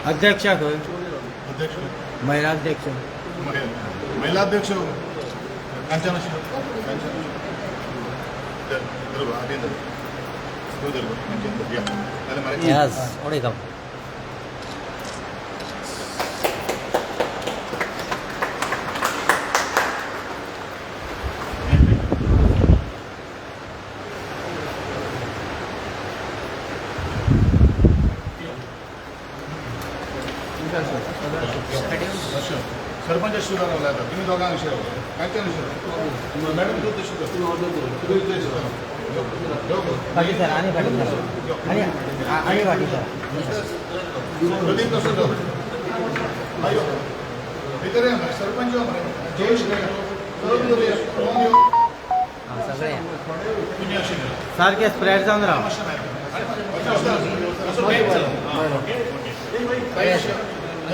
अध्यक्ष खंय महिला अध्यक्ष महिला अध्यक्ष कांचन यस ओडेगाव सरपंच सुधारवला आता तुम्ही दोघांविषयी कांचन मॅडम पाटील सर आणि पाटील सर आणि पाटील सर प्रदीप कसं सरपंच सगळे सारखे स्प्रेड जाऊन राहा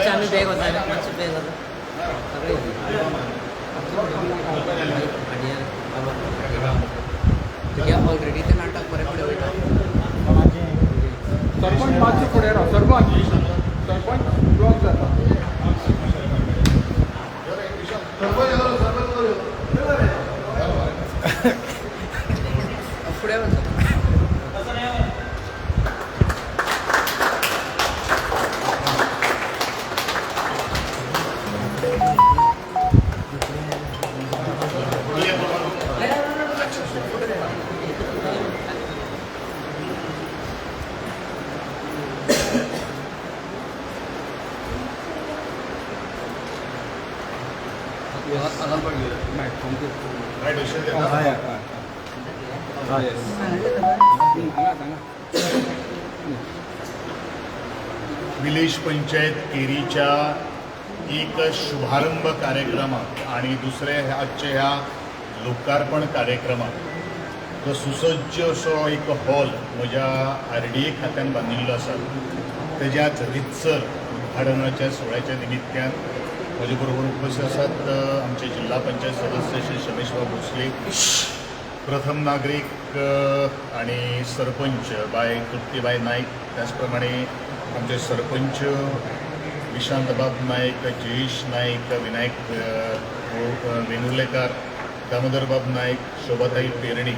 आम्ही बॅग होता बॅग होता सगळे ऑलरेडी ते नाटक बरे पुढे सरपंच मातशे फुडें राव सरपंच ब्लॉक जाता पुढे विलेज पंचायत केरीच्या एक शुभारंभ कार्यक्रमात आणि दुसरे आजच्या ह्या लोकार्पण कार्यक्रमात जो सुसज्ज असो एक हॉल म्हज्या RDA खात्यान बांदिल्लो आसा तेज्याच रितसर उद्घाटनाच्या सुवाळ्याच्या निमित्यान म्हजे बरोबर उपस्थित आसात आमचे जिल्हा पंचायत सदस्य श्री शमेशबाब भोसले, प्रथम नागरिक आणि सरपंच बाय तृप्तीबाई नाईक, त्याचप्रमाणे आमचे सरपंच विशांतबाब नाईक, जयेश नाईक, विनायक वेणुर्लेकर, दामोदरबाब नाईक, शोभाताई पेरणी,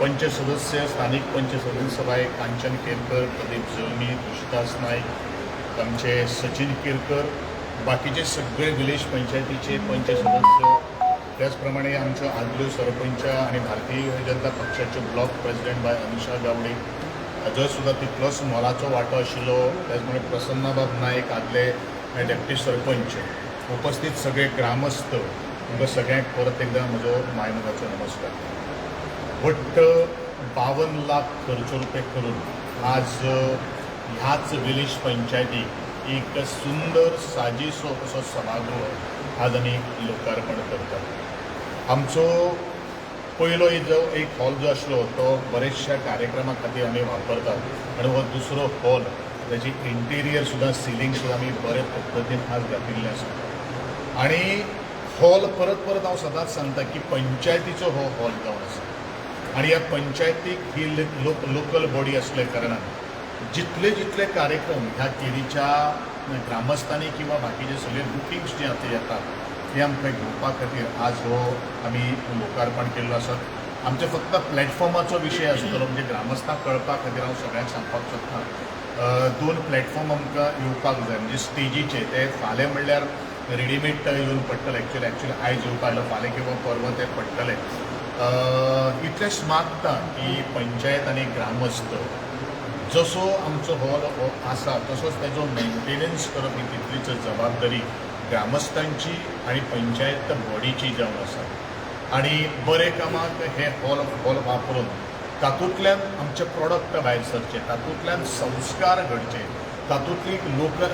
पंच सदस्य स्थानिक पंच सदस्य बाय कांचन केरकर, प्रदीप जळमी, तुषदास नाईक, आमचे सचिन केरकर, बाकीचे सगळे विलेज पंचायतीचे पंच सदस्य, त्याचप्रमाणे आमच्या आदल्यो सरपंच आणि भारतीय जनता पक्षाचे ब्लॉक प्रेसिडेंट बाय अनिशा गावडे, हाजो सुद्धा तितलोच मोलाचो वांटो आशिल्लो, त्याचप्रमाणे प्रसन्नाबाब नाईक आदले डेप्टी सरपंच, उपस्थित सगळे ग्रामस्थ, तुमकां सगळ्यांक परत एकदा म्हजो मायमोगाचो नमस्कार. वट्ट 52 लाख खर्च रुपये करून आज ह्याच विलेज पंचायतीक एक सुंदर साजीसो असो सभागृह आज आमी लोकार्पण करतात. आमचो पयलो जो एक हॉल जो आसलो तो बरेचशा कार्यक्रमा खातीर आमी वापरतात आनी हो दुसरो हॉल त्याची इंटिरियर सुद्दां सिलींग सुद्दां आमी बरे पद्दतीन आज घातिल्लें आसा आनी हॉल परत परत हांव सदांच सांगता की पंचायतीचो हो हॉल जावन आसा आनी ह्या पंचायतीक ही लोकल बॉडी आसल्या कारणान जितले कार्यक्रम ह्या केरीच्या ग्रामस्थांनी किंवा बाकीचे सगळे बुकिंग्स जे आता येतात ते आमकां घेवपा खातीर आज हो आमी लोकार्पण केल्लो आसा. आमचे फक्त प्लॅटफॉर्माचो विशय आसतलो म्हणजे ग्रामस्थांक कळपा खातीर हांव सगळ्यांक सांगपाक सोदतां 2 प्लॅटफॉर्म आमकां येवपाक जाय म्हणजे स्टेजीचे ते फाल्यां म्हणल्यार रेडीमेड येवन पडटले एक्चुअली आयज येवपाक आयलो फाल्यां किंवा परवा ते पडटले. इतलेंच मागता की पंचायत आनी ग्रामस्थ जसो आमचो हॉल आसा तसोच तेजो मेंटेनन्स करप ही तितलीच जबाबदारी ग्रामस्थांची आणि पंचायत बॉडीची जावन आसा आणि बरे कामाक हे हॉल वापरून तातूंतल्यान आमचे प्रॉडक्ट भायर सरचे, तातूंतल्यान संस्कार घडचे, तातूंतली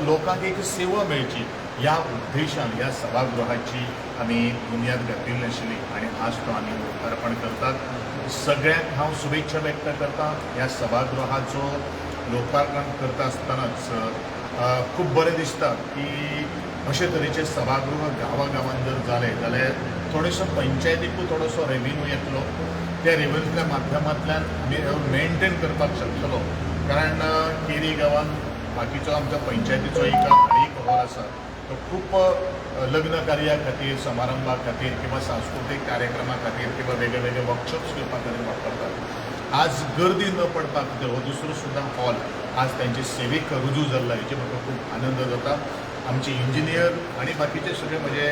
लोकांक एक सेवा मेळची ह्या उद्देशान ह्या सभागृहाची आमी बुन्याद घातिल्ली आशिल्ली आणि आज तो आमी लोकार्पण करतात. सगळ्यांक हांव शुभेच्छा व्यक्त करता. ह्या सभागृहाचो लोकार्पण करता आसतनाच खूब बरें दिसता की अशे तरेचे सभागृह गांवागांवांत जर जाले जाल्यार थोडेसो पंचायतीकूय थोडोसो रेव्हेन्यू येतलो त्या रेव्हन्यूच्या माध्यमांतल्यान मेंटेन करपाक शकतलो. कारण केरी गांवांत बाकीचो आमच्या पंचायतीचो एक हॉल आसा तो खूप लग्न कार्या खातीर, समारंभा खातीर किंवा सांस्कृतीक कार्यक्रमा खातीर किंवा वेगळे वेगळे वर्कशॉप्स घेवपा खातीर वापरतात. आज गर्दी न पडपा खातीर हो दुसरो सुद्दां हॉल आज त्यांचे सेवेक रुजू जाल्ला, हेचे म्हाका खूप आनंद जाता. आमचे इंजिनियर आणि बाकीचे सगळे म्हणजे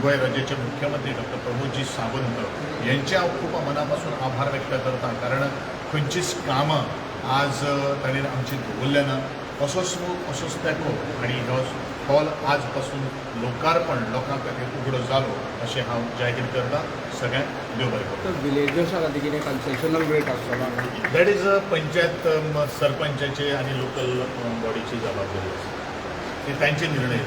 गोंय राज्याचे मुख्यमंत्री डॉक्टर प्रमोदजी सावंत यांचे हांव खूप मनापासून आभार व्यक्त करता. कारण खंयचीच कामां आज ताणें आमची दवरल्या ना. असोच तेंको आनी हो हॉल आज पासून लोकार्पण लोकां खातीर उगडो जालो अशें हांव जाहीर करता. सगळ्यांक देव बरें करूं. विलेजर्सा खातीर कितें कन्सेशनल रेट आसतलो? दॅट इज पंचायत सरपंचाचे आनी लोकल बॉडीची जबाबदारी आसा, ती तांचे निर्णय.